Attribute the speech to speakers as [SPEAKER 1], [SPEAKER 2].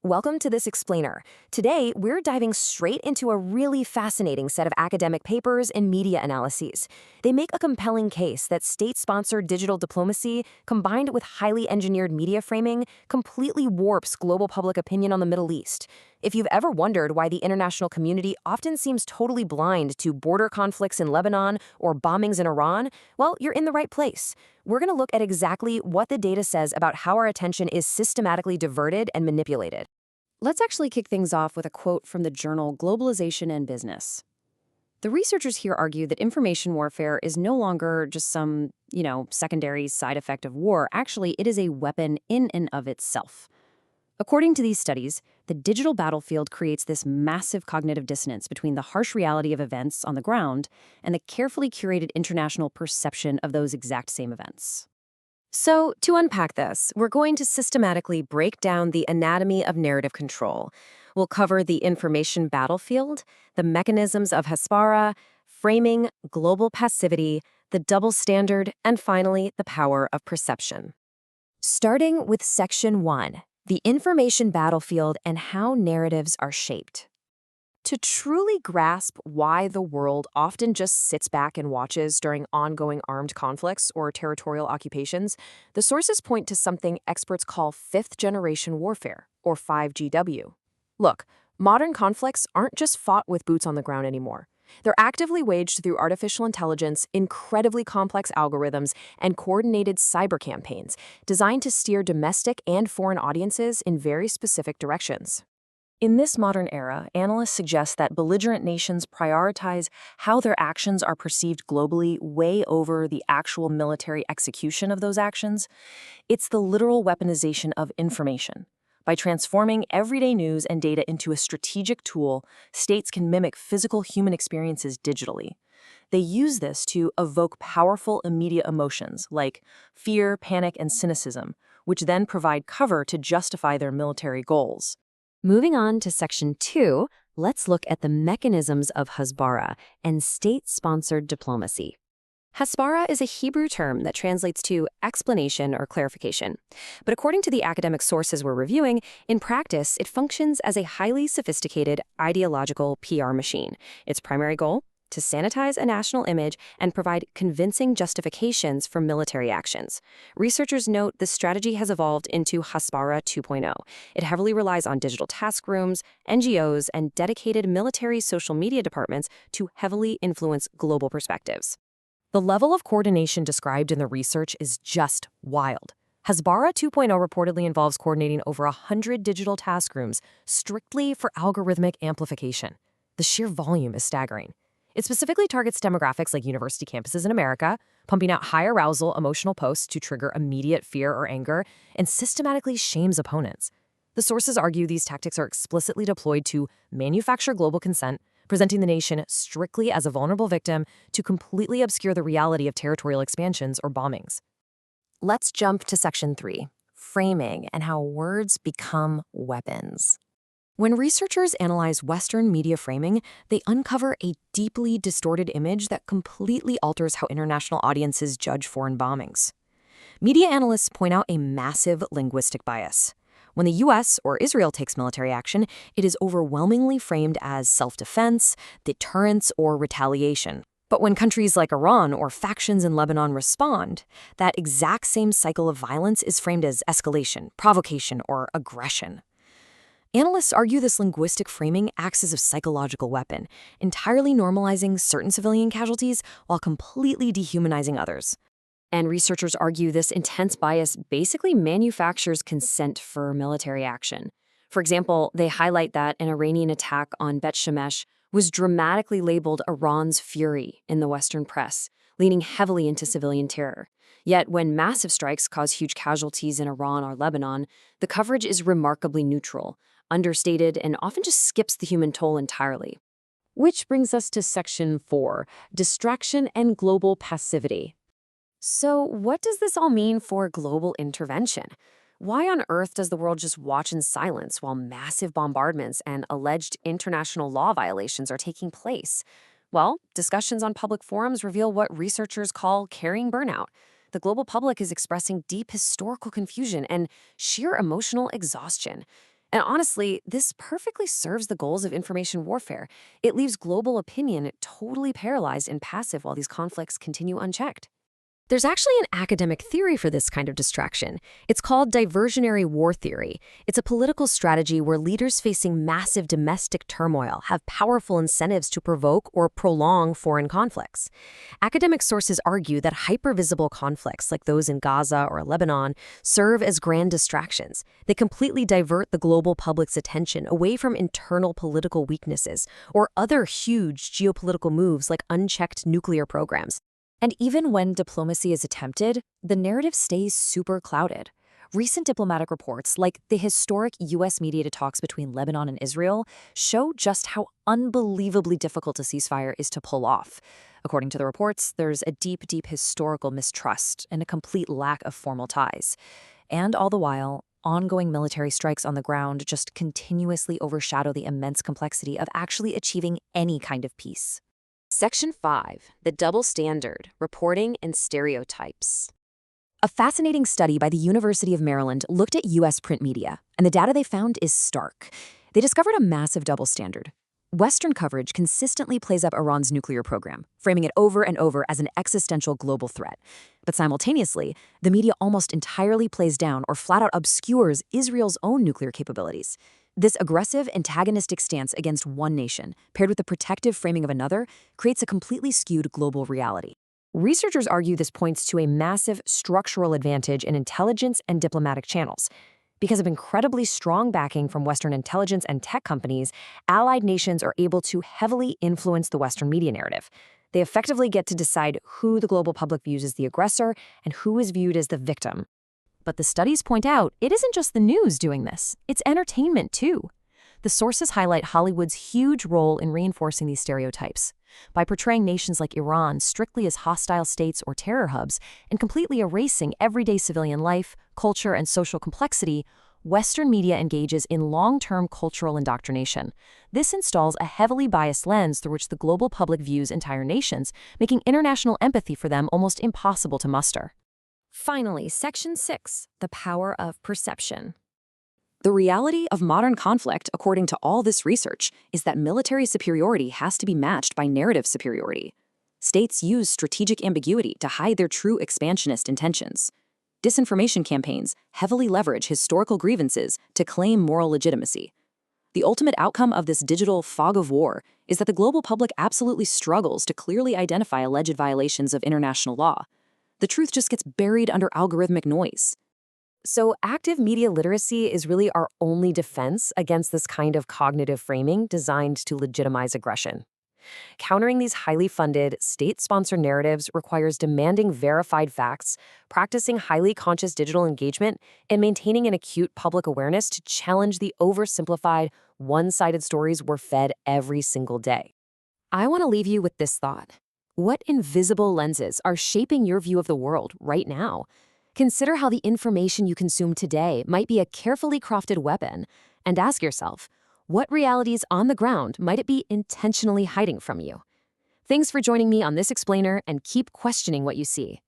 [SPEAKER 1] Welcome to this explainer. Today, we're diving straight into a really fascinating set of academic papers and media analyses. They make a compelling case that state-sponsored digital diplomacy, combined with highly engineered media framing, completely warps global public opinion on the Middle East. If you've ever wondered why the international community often seems totally blind to border conflicts in Lebanon or bombings in Iran, well, you're in the right place. We're going to look at exactly what the data says about how our attention is systematically diverted and manipulated. Let's actually kick things off with a quote from the journal Globalization and Business. The researchers here argue that information warfare is no longer just some, secondary side effect of war. Actually, it is a weapon in and of itself. According to these studies, the digital battlefield creates this massive cognitive dissonance between the harsh reality of events on the ground and the carefully curated international perception of those exact same events. So, to unpack this, we're going to systematically break down the anatomy of narrative control. We'll cover the information battlefield, the mechanisms of Hasbara, framing, global passivity, the double standard, and finally, the power of perception. Starting with Section 1, the information battlefield and how narratives are shaped. To truly grasp why the world often just sits back and watches during ongoing armed conflicts or territorial occupations, the sources point to something experts call fifth-generation warfare, or 5GW. Look, modern conflicts aren't just fought with boots on the ground anymore. They're actively waged through artificial intelligence, incredibly complex algorithms, and coordinated cyber campaigns designed to steer domestic and foreign audiences in very specific directions. In this modern era, analysts suggest that belligerent nations prioritize how their actions are perceived globally way over the actual military execution of those actions. It's the literal weaponization of information. By transforming everyday news and data into a strategic tool, states can mimic physical human experiences digitally. They use this to evoke powerful immediate emotions like fear, panic, and cynicism, which then provide cover to justify their military goals. Moving on to Section 2, let's look at the mechanisms of Hasbara and state-sponsored diplomacy. Hasbara is a Hebrew term that translates to explanation or clarification. But according to the academic sources we're reviewing, in practice, it functions as a highly sophisticated ideological PR machine. Its primary goal? To sanitize a national image and provide convincing justifications for military actions. Researchers note the strategy has evolved into Hasbara 2.0. It heavily relies on digital task rooms, NGOs, and dedicated military social media departments to heavily influence global perspectives. The level of coordination described in the research is just wild. Hasbara 2.0 reportedly involves coordinating over 100 digital task rooms strictly for algorithmic amplification. The sheer volume is staggering. It specifically targets demographics like university campuses in America, pumping out high arousal emotional posts to trigger immediate fear or anger, and systematically shames opponents. The sources argue these tactics are explicitly deployed to manufacture global consent, presenting the nation strictly as a vulnerable victim to completely obscure the reality of territorial expansions or bombings. Let's jump to Section 3, framing and how words become weapons. When researchers analyze Western media framing, they uncover a deeply distorted image that completely alters how international audiences judge foreign bombings. Media analysts point out a massive linguistic bias. When the US or Israel takes military action, it is overwhelmingly framed as self-defense, deterrence, or retaliation. But when countries like Iran or factions in Lebanon respond, that exact same cycle of violence is framed as escalation, provocation, or aggression. Analysts argue this linguistic framing acts as a psychological weapon, entirely normalizing certain civilian casualties while completely dehumanizing others. And researchers argue this intense bias basically manufactures consent for military action. For example, they highlight that an Iranian attack on Bet Shemesh was dramatically labeled Iran's fury in the Western press, leaning heavily into civilian terror. Yet when massive strikes cause huge casualties in Iran or Lebanon, the coverage is remarkably neutral, understated, and often just skips the human toll entirely. Which brings us to Section 4, distraction and global passivity. So what does this all mean for global intervention? Why on earth does the world just watch in silence while massive bombardments and alleged international law violations are taking place? Well, discussions on public forums reveal what researchers call carrying burnout. The global public is expressing deep historical confusion and sheer emotional exhaustion. And honestly, this perfectly serves the goals of information warfare. It leaves global opinion totally paralyzed and passive while these conflicts continue unchecked. There's actually an academic theory for this kind of distraction. It's called diversionary war theory. It's a political strategy where leaders facing massive domestic turmoil have powerful incentives to provoke or prolong foreign conflicts. Academic sources argue that hypervisible conflicts like those in Gaza or Lebanon serve as grand distractions. They completely divert the global public's attention away from internal political weaknesses or other huge geopolitical moves like unchecked nuclear programs. And even when diplomacy is attempted, the narrative stays super clouded. Recent diplomatic reports, like the historic U.S.-mediated talks between Lebanon and Israel, show just how unbelievably difficult a ceasefire is to pull off. According to the reports, there's a deep, deep historical mistrust and a complete lack of formal ties. And all the while, ongoing military strikes on the ground just continuously overshadow the immense complexity of actually achieving any kind of peace. Section 5. The Double Standard, Reporting and Stereotypes. A fascinating study by the University of Maryland looked at U.S. print media, and the data they found is stark. They discovered a massive double standard. Western coverage consistently plays up Iran's nuclear program, framing it over and over as an existential global threat. But simultaneously, the media almost entirely plays down or flat out obscures Israel's own nuclear capabilities. This aggressive, antagonistic stance against one nation, paired with the protective framing of another, creates a completely skewed global reality. Researchers argue this points to a massive structural advantage in intelligence and diplomatic channels. Because of incredibly strong backing from Western intelligence and tech companies, allied nations are able to heavily influence the Western media narrative. They effectively get to decide who the global public views as the aggressor and who is viewed as the victim. But the studies point out it isn't just the news doing this, it's entertainment too. The sources highlight Hollywood's huge role in reinforcing these stereotypes. By portraying nations like Iran strictly as hostile states or terror hubs and completely erasing everyday civilian life, culture, and social complexity, Western media engages in long-term cultural indoctrination. This installs a heavily biased lens through which the global public views entire nations, making international empathy for them almost impossible to muster. Finally, Section 6, the power of perception. The reality of modern conflict, according to all this research, is that military superiority has to be matched by narrative superiority. States use strategic ambiguity to hide their true expansionist intentions. Disinformation campaigns heavily leverage historical grievances to claim moral legitimacy. The ultimate outcome of this digital fog of war is that the global public absolutely struggles to clearly identify alleged violations of international law. The truth just gets buried under algorithmic noise. So active media literacy is really our only defense against this kind of cognitive framing designed to legitimize aggression. Countering these highly funded, state-sponsored narratives requires demanding verified facts, practicing highly conscious digital engagement, and maintaining an acute public awareness to challenge the oversimplified, one-sided stories we're fed every single day. I want to leave you with this thought. What invisible lenses are shaping your view of the world right now? Consider how the information you consume today might be a carefully crafted weapon, and ask yourself, what realities on the ground might it be intentionally hiding from you? Thanks for joining me on this explainer, and keep questioning what you see.